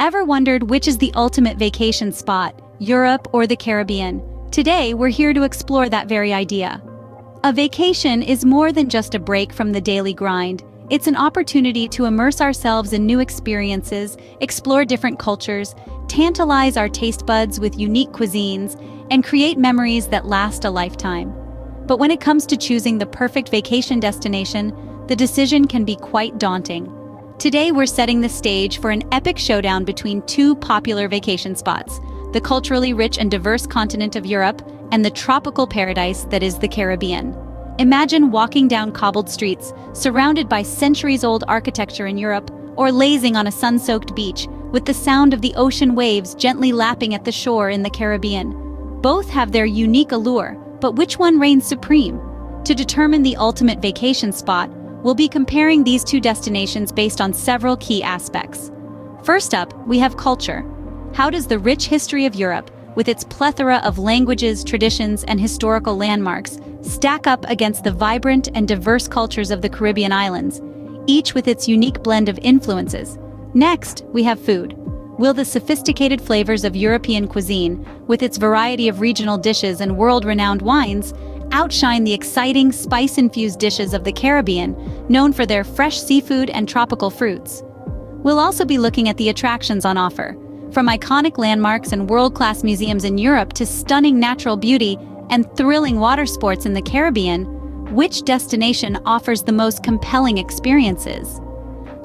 Ever wondered which is the ultimate vacation spot, Europe or the Caribbean? Today, we're here to explore that very idea. A vacation is more than just a break from the daily grind. It's an opportunity to immerse ourselves in new experiences, explore different cultures, tantalize our taste buds with unique cuisines, and create memories that last a lifetime. But when it comes to choosing the perfect vacation destination, the decision can be quite daunting. Today, we're setting the stage for an epic showdown between two popular vacation spots: the culturally rich and diverse continent of Europe and the tropical paradise that is the Caribbean. Imagine walking down cobbled streets, surrounded by centuries-old architecture in Europe, or lazing on a sun-soaked beach with the sound of the ocean waves gently lapping at the shore in the Caribbean. Both have their unique allure, but which one reigns supreme? To determine the ultimate vacation spot, we'll be comparing these two destinations based on several key aspects. First up, we have culture. How does the rich history of Europe, with its plethora of languages, traditions, and historical landmarks, stack up against the vibrant and diverse cultures of the Caribbean islands, each with its unique blend of influences? Next, we have food. Will the sophisticated flavors of European cuisine, with its variety of regional dishes and world-renowned wines, outshine the exciting, spice-infused dishes of the Caribbean, known for their fresh seafood and tropical fruits? We'll also be looking at the attractions on offer. From iconic landmarks and world-class museums in Europe to stunning natural beauty and thrilling water sports in the Caribbean, which destination offers the most compelling experiences?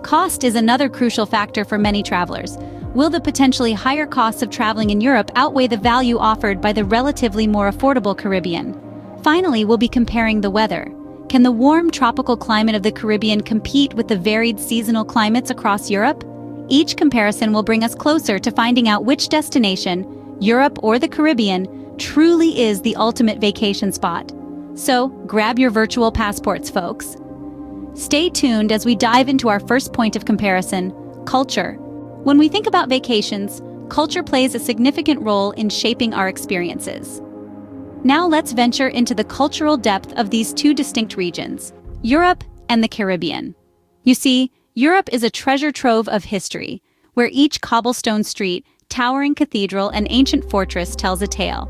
Cost is another crucial factor for many travelers. Will the potentially higher costs of traveling in Europe outweigh the value offered by the relatively more affordable Caribbean? Finally, we'll be comparing the weather. Can the warm tropical climate of the Caribbean compete with the varied seasonal climates across Europe? Each comparison will bring us closer to finding out which destination, Europe or the Caribbean, truly is the ultimate vacation spot. So, grab your virtual passports, folks. Stay tuned as we dive into our first point of comparison: culture. When we think about vacations, culture plays a significant role in shaping our experiences. Now let's venture into the cultural depth of these two distinct regions, Europe and the Caribbean. You see, Europe is a treasure trove of history, where each cobblestone street, towering cathedral, and ancient fortress tells a tale.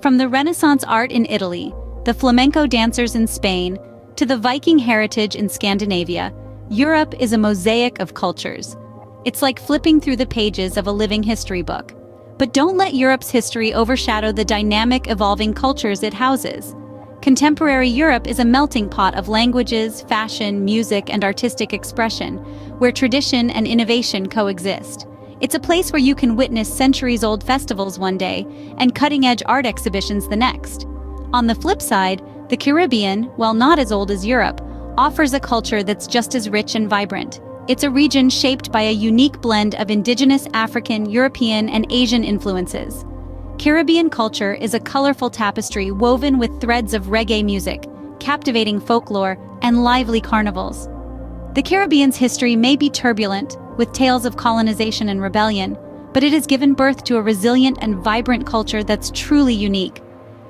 From the Renaissance art in Italy, the flamenco dancers in Spain, to the Viking heritage in Scandinavia, Europe is a mosaic of cultures. It's like flipping through the pages of a living history book. But don't let Europe's history overshadow the dynamic, evolving cultures it houses. Contemporary Europe is a melting pot of languages, fashion, music, and artistic expression, where tradition and innovation coexist. It's a place where you can witness centuries-old festivals one day and cutting-edge art exhibitions the next. On the flip side, the Caribbean, while not as old as Europe, offers a culture that's just as rich and vibrant. It's a region shaped by a unique blend of indigenous African, European, and Asian influences. Caribbean culture is a colorful tapestry woven with threads of reggae music, captivating folklore, and lively carnivals. The Caribbean's history may be turbulent, with tales of colonization and rebellion, but it has given birth to a resilient and vibrant culture that's truly unique.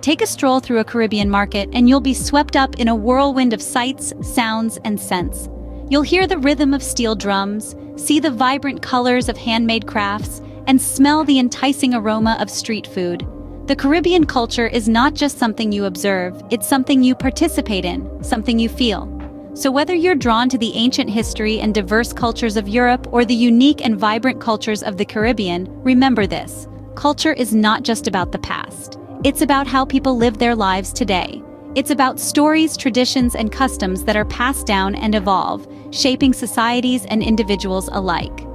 Take a stroll through a Caribbean market and you'll be swept up in a whirlwind of sights, sounds, and scents. You'll hear the rhythm of steel drums, see the vibrant colors of handmade crafts, and smell the enticing aroma of street food. The Caribbean culture is not just something you observe, it's something you participate in, something you feel. So whether you're drawn to the ancient history and diverse cultures of Europe or the unique and vibrant cultures of the Caribbean, remember this: culture is not just about the past. It's about how people live their lives today. It's about stories, traditions, and customs that are passed down and evolve, shaping societies and individuals alike.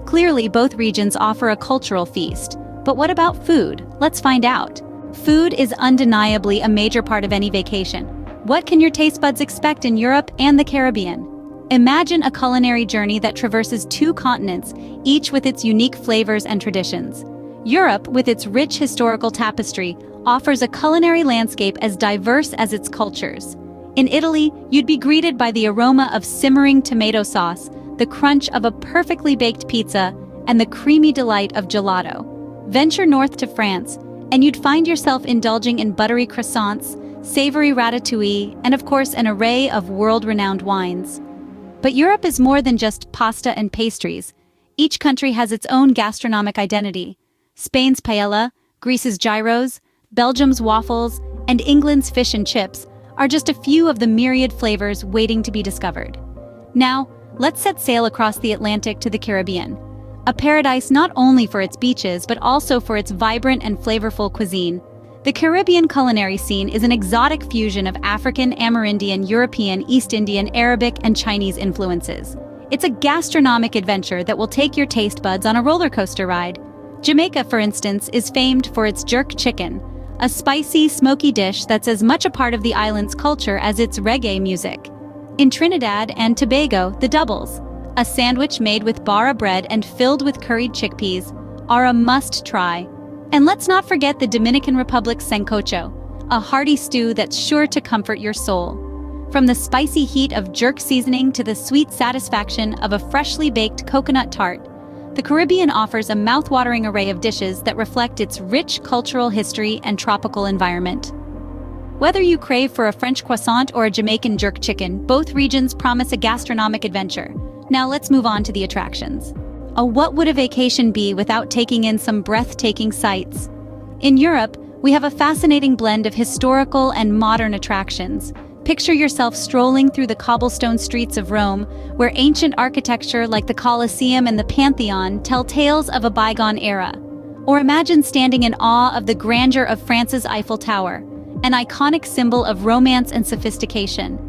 Clearly, both regions offer a cultural feast. But what about food? Let's find out. Food is undeniably a major part of any vacation. What can your taste buds expect in Europe and the Caribbean? Imagine a culinary journey that traverses two continents, each with its unique flavors and traditions. Europe, with its rich historical tapestry, offers a culinary landscape as diverse as its cultures. In Italy, you'd be greeted by the aroma of simmering tomato sauce, the crunch of a perfectly baked pizza, and the creamy delight of gelato. Venture north to France, and you'd find yourself indulging in buttery croissants, savory ratatouille, and of course an array of world-renowned wines. But Europe is more than just pasta and pastries. Each country has its own gastronomic identity. Spain's paella, Greece's gyros, Belgium's waffles, and England's fish and chips are just a few of the myriad flavors waiting to be discovered. Now, let's set sail across the Atlantic to the Caribbean, a paradise not only for its beaches but also for its vibrant and flavorful cuisine. The Caribbean culinary scene is an exotic fusion of African, Amerindian, European, East Indian, Arabic, and Chinese influences. It's a gastronomic adventure that will take your taste buds on a roller coaster ride. Jamaica, for instance, is famed for its jerk chicken, a spicy, smoky dish that's as much a part of the island's culture as its reggae music. In Trinidad and Tobago, the doubles, a sandwich made with barra bread and filled with curried chickpeas, are a must-try. And let's not forget the Dominican Republic's sancocho, a hearty stew that's sure to comfort your soul. From the spicy heat of jerk seasoning to the sweet satisfaction of a freshly baked coconut tart, the Caribbean offers a mouth-watering array of dishes that reflect its rich cultural history and tropical environment. Whether you crave for a French croissant or a Jamaican jerk chicken, both regions promise a gastronomic adventure. Now let's move on to the attractions. What would a vacation be without taking in some breathtaking sights? In Europe, we have a fascinating blend of historical and modern attractions. Picture yourself strolling through the cobblestone streets of Rome, where ancient architecture like the Colosseum and the Pantheon tell tales of a bygone era. Or imagine standing in awe of the grandeur of France's Eiffel Tower, an iconic symbol of romance and sophistication.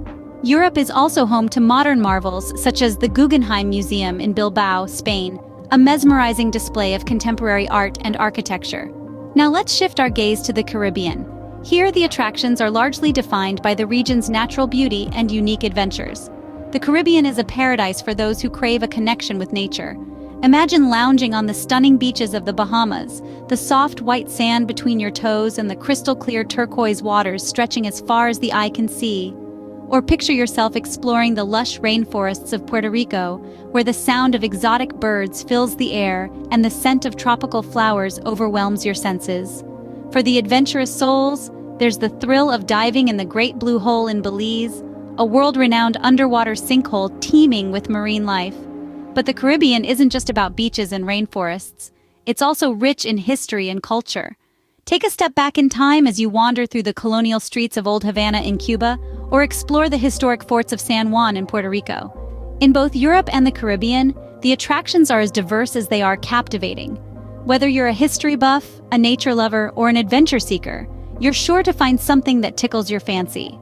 Europe is also home to modern marvels such as the Guggenheim Museum in Bilbao, Spain, a mesmerizing display of contemporary art and architecture. Now let's shift our gaze to the Caribbean. Here, the attractions are largely defined by the region's natural beauty and unique adventures. The Caribbean is a paradise for those who crave a connection with nature. Imagine lounging on the stunning beaches of the Bahamas, the soft white sand between your toes and the crystal-clear turquoise waters stretching as far as the eye can see. Or picture yourself exploring the lush rainforests of Puerto Rico, where the sound of exotic birds fills the air and the scent of tropical flowers overwhelms your senses. For the adventurous souls, there's the thrill of diving in the Great Blue Hole in Belize, a world-renowned underwater sinkhole teeming with marine life. But the Caribbean isn't just about beaches and rainforests. It's also rich in history and culture. Take a step back in time as you wander through the colonial streets of Old Havana in Cuba, or explore the historic forts of San Juan in Puerto Rico. In both Europe and the Caribbean, the attractions are as diverse as they are captivating. Whether you're a history buff, a nature lover, or an adventure seeker, you're sure to find something that tickles your fancy.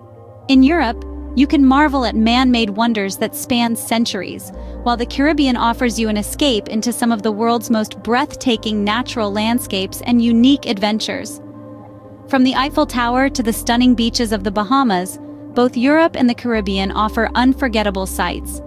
In Europe, you can marvel at man-made wonders that span centuries, while the Caribbean offers you an escape into some of the world's most breathtaking natural landscapes and unique adventures. From the Eiffel Tower to the stunning beaches of the Bahamas, both Europe and the Caribbean offer unforgettable sights.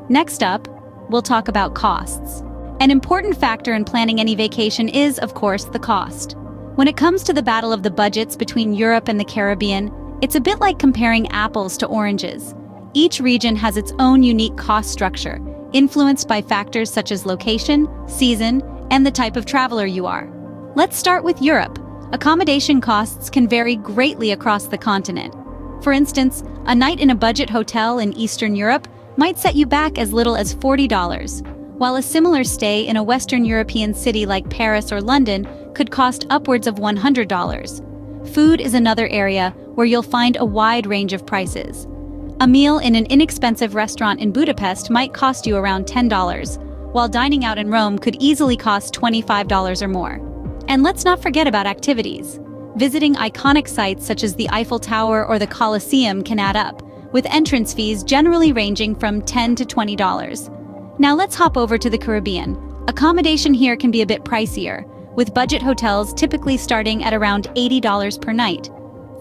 Next up, we'll talk about costs. An important factor in planning any vacation is, of course, the cost. When it comes to the battle of the budgets between Europe and the Caribbean, it's a bit like comparing apples to oranges. Each region has its own unique cost structure, influenced by factors such as location, season, and the type of traveler you are. Let's start with Europe. Accommodation costs can vary greatly across the continent. For instance, a night in a budget hotel in Eastern Europe might set you back as little as $40, while a similar stay in a Western European city like Paris or London could cost upwards of $100. Food is another area where you'll find a wide range of prices. A meal in an inexpensive restaurant in Budapest might cost you around $10, while dining out in Rome could easily cost $25 or more. And let's not forget about activities. Visiting iconic sites such as the Eiffel Tower or the Colosseum can add up, with entrance fees generally ranging from $10 to $20. Now let's hop over to the Caribbean. Accommodation here can be a bit pricier, with budget hotels typically starting at around $80 per night.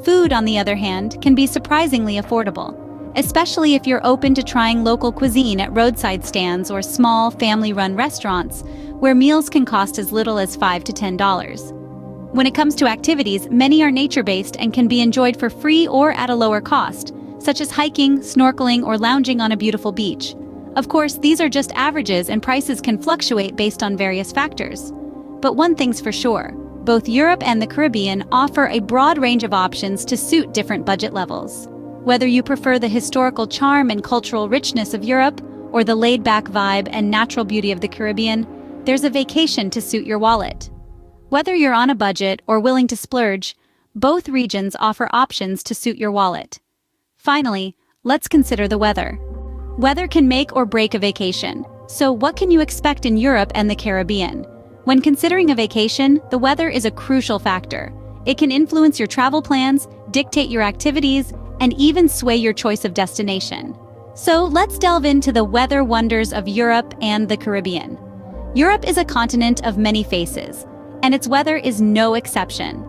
Food, on the other hand, can be surprisingly affordable, especially if you're open to trying local cuisine at roadside stands or small, family-run restaurants, where meals can cost as little as $5 to $10. When it comes to activities, many are nature-based and can be enjoyed for free or at a lower cost, such as hiking, snorkeling, or lounging on a beautiful beach. Of course, these are just averages and prices can fluctuate based on various factors. But one thing's for sure, both Europe and the Caribbean offer a broad range of options to suit different budget levels. Whether you prefer the historical charm and cultural richness of Europe, or the laid-back vibe and natural beauty of the Caribbean, there's a vacation to suit your wallet. Whether you're on a budget or willing to splurge, both regions offer options to suit your wallet. Finally, let's consider the weather. Weather can make or break a vacation, so what can you expect in Europe and the Caribbean? When considering a vacation, the weather is a crucial factor. It can influence your travel plans, dictate your activities, and even sway your choice of destination. So let's delve into the weather wonders of Europe and the Caribbean. Europe is a continent of many faces, and its weather is no exception.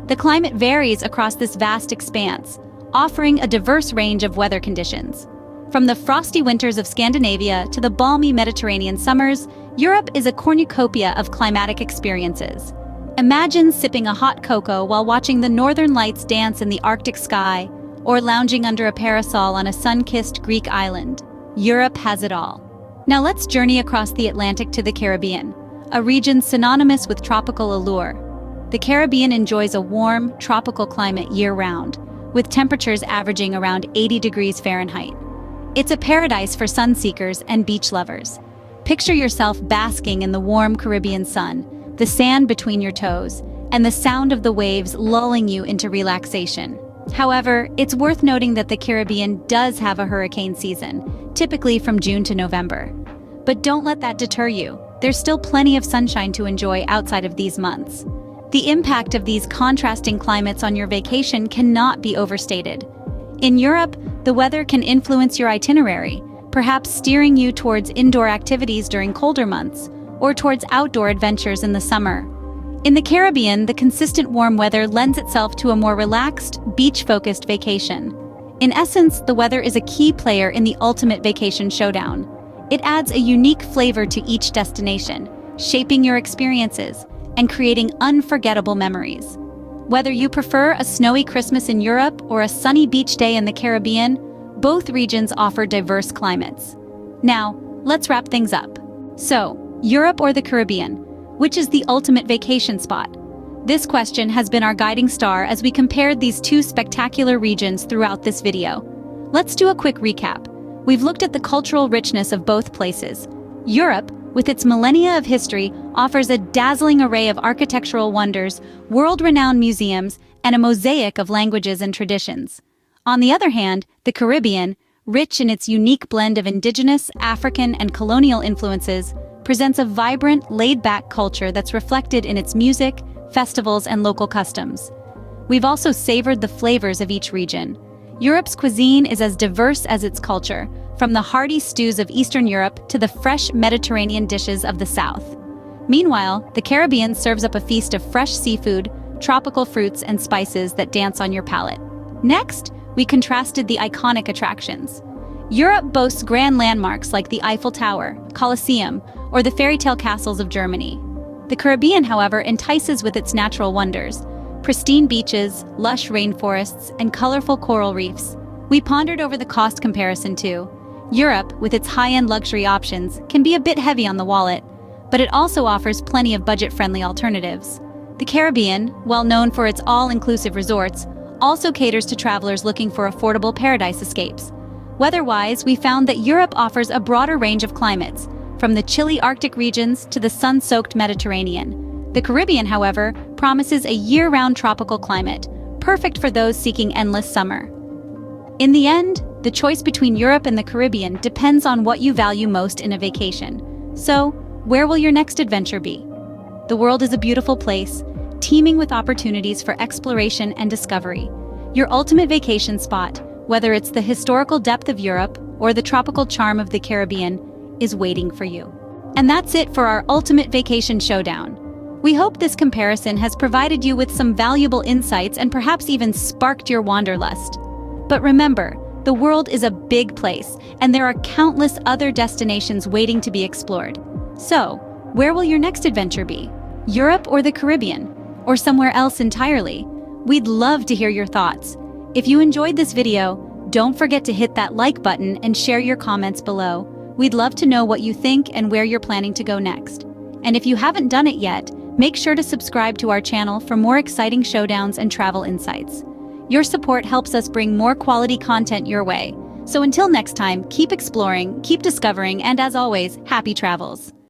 The climate varies across this vast expanse, offering a diverse range of weather conditions. From the frosty winters of Scandinavia to the balmy Mediterranean summers, Europe is a cornucopia of climatic experiences. Imagine sipping a hot cocoa while watching the northern lights dance in the Arctic sky, or lounging under a parasol on a sun-kissed Greek island. Europe has it all. Now let's journey across the Atlantic to the Caribbean, a region synonymous with tropical allure. The Caribbean enjoys a warm, tropical climate year-round, with temperatures averaging around 80 degrees Fahrenheit. It's a paradise for sun-seekers and beach lovers. Picture yourself basking in the warm Caribbean sun, the sand between your toes, and the sound of the waves lulling you into relaxation. However, it's worth noting that the Caribbean does have a hurricane season, typically from June to November. But don't let that deter you. There's still plenty of sunshine to enjoy outside of these months. The impact of these contrasting climates on your vacation cannot be overstated. In Europe, the weather can influence your itinerary, perhaps steering you towards indoor activities during colder months, or towards outdoor adventures in the summer. In the Caribbean, the consistent warm weather lends itself to a more relaxed, beach-focused vacation. In essence, the weather is a key player in the ultimate vacation showdown. It adds a unique flavor to each destination, shaping your experiences and creating unforgettable memories. Whether you prefer a snowy Christmas in Europe or a sunny beach day in the Caribbean, both regions offer diverse climates. Now, let's wrap things up. So, Europe or the Caribbean? Which is the ultimate vacation spot? This question has been our guiding star as we compared these two spectacular regions throughout this video. Let's do a quick recap. We've looked at the cultural richness of both places. Europe, with its millennia of history, offers a dazzling array of architectural wonders, world-renowned museums, and a mosaic of languages and traditions. On the other hand, the Caribbean, rich in its unique blend of indigenous, African, and colonial influences, presents a vibrant, laid-back culture that's reflected in its music, festivals, and local customs. We've also savored the flavors of each region. Europe's cuisine is as diverse as its culture, from the hearty stews of Eastern Europe to the fresh Mediterranean dishes of the South. Meanwhile, the Caribbean serves up a feast of fresh seafood, tropical fruits, and spices that dance on your palate. Next, we contrasted the iconic attractions. Europe boasts grand landmarks like the Eiffel Tower, Colosseum, or the fairy tale castles of Germany. The Caribbean, however, entices with its natural wonders: pristine beaches, lush rainforests, and colorful coral reefs. We pondered over the cost comparison too. Europe, with its high-end luxury options, can be a bit heavy on the wallet, but it also offers plenty of budget-friendly alternatives. The Caribbean, well known for its all-inclusive resorts, also caters to travelers looking for affordable paradise escapes. Weather-wise, we found that Europe offers a broader range of climates, from the chilly Arctic regions to the sun-soaked Mediterranean. The Caribbean, however, promises a year-round tropical climate, perfect for those seeking endless summer. In the end, the choice between Europe and the Caribbean depends on what you value most in a vacation. So, where will your next adventure be? The world is a beautiful place, teeming with opportunities for exploration and discovery. Your ultimate vacation spot, whether it's the historical depth of Europe or the tropical charm of the Caribbean, is waiting for you. And that's it for our ultimate vacation showdown. We hope this comparison has provided you with some valuable insights and perhaps even sparked your wanderlust. But remember, the world is a big place, and there are countless other destinations waiting to be explored. So, where will your next adventure be? Europe or the Caribbean? Or somewhere else entirely? We'd love to hear your thoughts. If you enjoyed this video, don't forget to hit that like button and share your comments below. We'd love to know what you think and where you're planning to go next. And if you haven't done it yet, make sure to subscribe to our channel for more exciting showdowns and travel insights. Your support helps us bring more quality content your way, So until next time, keep exploring, keep discovering, and as always, happy travels.